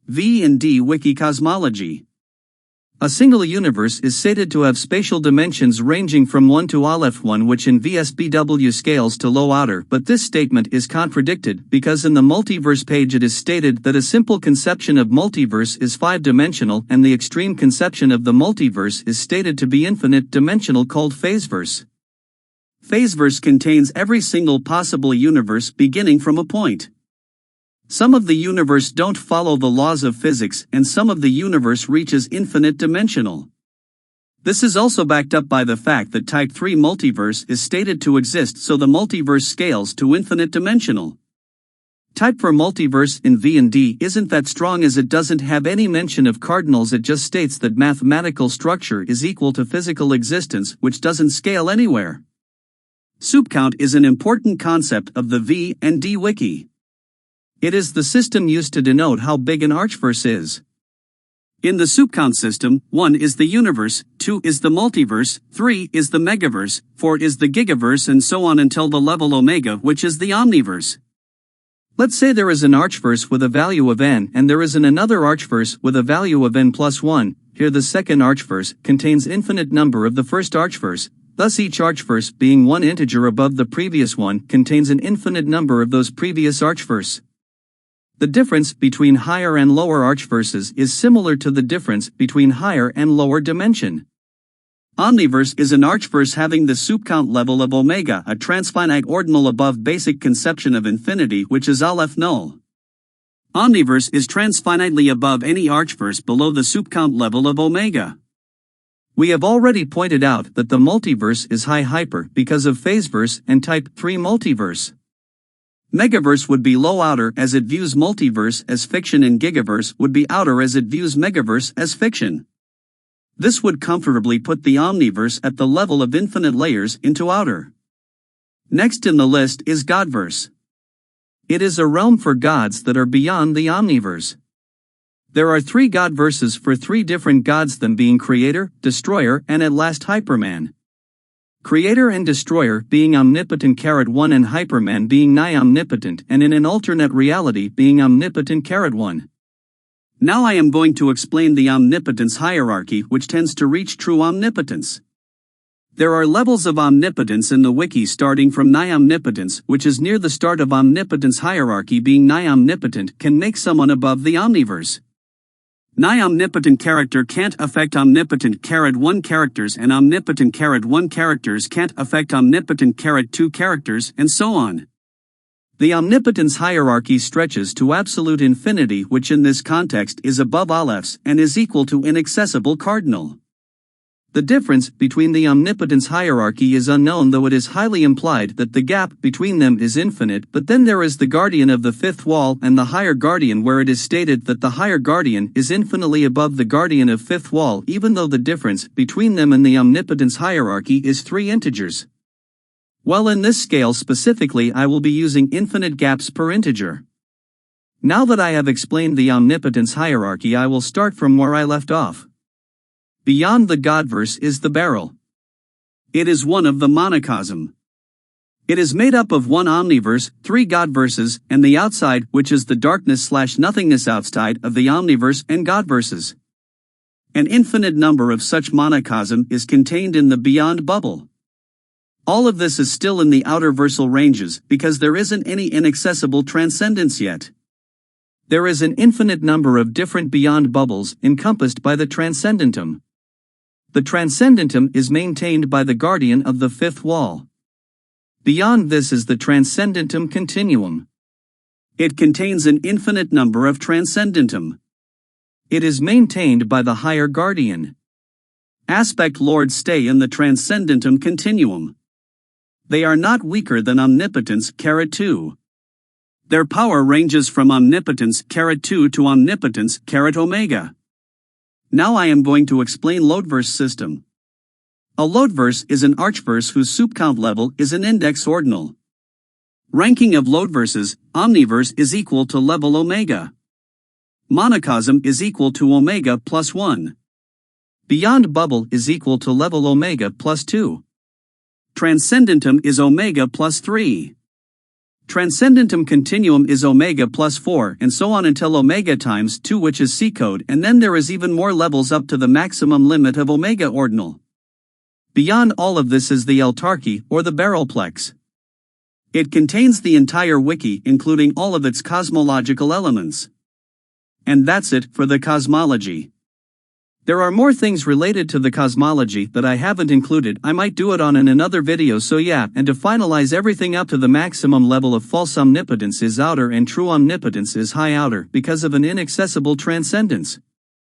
V&D wiki Cosmology. A single universe is stated to have spatial dimensions ranging from 1 to Aleph-1, which in VSBW scales to low outer, but this statement is contradicted because in the multiverse page it is stated that a simple conception of multiverse is 5-dimensional and the extreme conception of the multiverse is stated to be infinite dimensional called phaseverse. Phaseverse contains every single possible universe beginning from a point. Some of the universe don't follow the laws of physics and some of the universe reaches infinite dimensional. This is also backed up by the fact that type 3 multiverse is stated to exist, so the multiverse scales to infinite dimensional. Type 4 multiverse in V&D isn't that strong as it doesn't have any mention of cardinals, it just states that mathematical structure is equal to physical existence, which doesn't scale anywhere. Soup count is an important concept of the V&D wiki. It is the system used to denote how big an archverse is. In the soup count system, 1 is the universe, 2 is the multiverse, 3 is the megaverse, 4 is the gigaverse, and so on until the level omega, which is the omniverse. Let's say there is an archverse with a value of n and there is another archverse with a value of n plus 1. Here the second archverse contains infinite number of the first archverse, thus each archverse being one integer above the previous one contains an infinite number of those previous archverse. The difference between higher and lower archverses is similar to the difference between higher and lower dimension. Omniverse is an archverse having the soup count level of omega, a transfinite ordinal above basic conception of infinity, which is Aleph null. Omniverse is transfinitely above any archverse below the soup count level of omega. We have already pointed out that the multiverse is high hyper because of phaseverse and type 3 multiverse. Megaverse would be low outer as it views multiverse as fiction, and gigaverse would be outer as it views megaverse as fiction. This would comfortably put the omniverse at the level of infinite layers into outer. Next in the list is Godverse. It is a realm for gods that are beyond the omniverse. There are 3 Godverses for 3 different gods, them being Creator, Destroyer, and at last Hyperman. Creator and Destroyer being omnipotent (1) and Hyperman being nigh omnipotent and in an alternate reality being omnipotent (1). Now I am going to explain the omnipotence hierarchy, which tends to reach true omnipotence. There are levels of omnipotence in the wiki starting from nigh omnipotence, which is near the start of omnipotence hierarchy. Being nigh omnipotent can make someone above the omniverse. Nigh omnipotent character can't affect omnipotent (1) characters, and omnipotent (1) characters can't affect omnipotent (2) characters, and so on. The omnipotence hierarchy stretches to absolute infinity, which in this context is above Alephs and is equal to inaccessible cardinal. The difference between the omnipotence hierarchy is unknown, though it is highly implied that the gap between them is infinite. But then there is the guardian of the fifth wall and the higher guardian, where it is stated that the higher guardian is infinitely above the guardian of fifth wall, even though the difference between them and the omnipotence hierarchy is 3 integers. Well, in this scale specifically I will be using infinite gaps per integer. Now that I have explained the omnipotence hierarchy, I will start from where I left off. Beyond the Godverse is the barrel. It is one of the monocosm. It is made up of 1 omniverse, 3 Godverses, and the outside, which is the darkness/nothingness outside of the omniverse and Godverses. An infinite number of such monocosm is contained in the beyond bubble. All of this is still in the outer versal ranges because there isn't any inaccessible transcendence yet. There is an infinite number of different beyond bubbles encompassed by the transcendentum. The transcendentum is maintained by the guardian of the fifth wall. Beyond this is the transcendentum continuum. It contains an infinite number of transcendentum. It is maintained by the higher guardian. Aspect lords stay in the transcendentum continuum. They are not weaker than omnipotence (2). Their power ranges from omnipotence (2) to omnipotence (omega). Now I am going to explain loadverse system. A loadverse is an archverse whose soup count level is an index ordinal. Ranking of loadverses, omniverse is equal to level omega. Monocosm is equal to omega plus 1. Beyond bubble is equal to level omega plus 2. Transcendentum is omega plus 3. Transcendentum continuum is omega plus 4 and so on until omega times 2, which is C code, and then there is even more levels up to the maximum limit of omega ordinal. Beyond all of this is the autarky, or the barrelplex. It contains the entire wiki, including all of its cosmological elements. And that's it for the cosmology. There are more things related to the cosmology that I haven't included. I might do it on in another video, so yeah. And to finalize everything up to the maximum level of false omnipotence is outer and true omnipotence is high outer because of an inaccessible transcendence.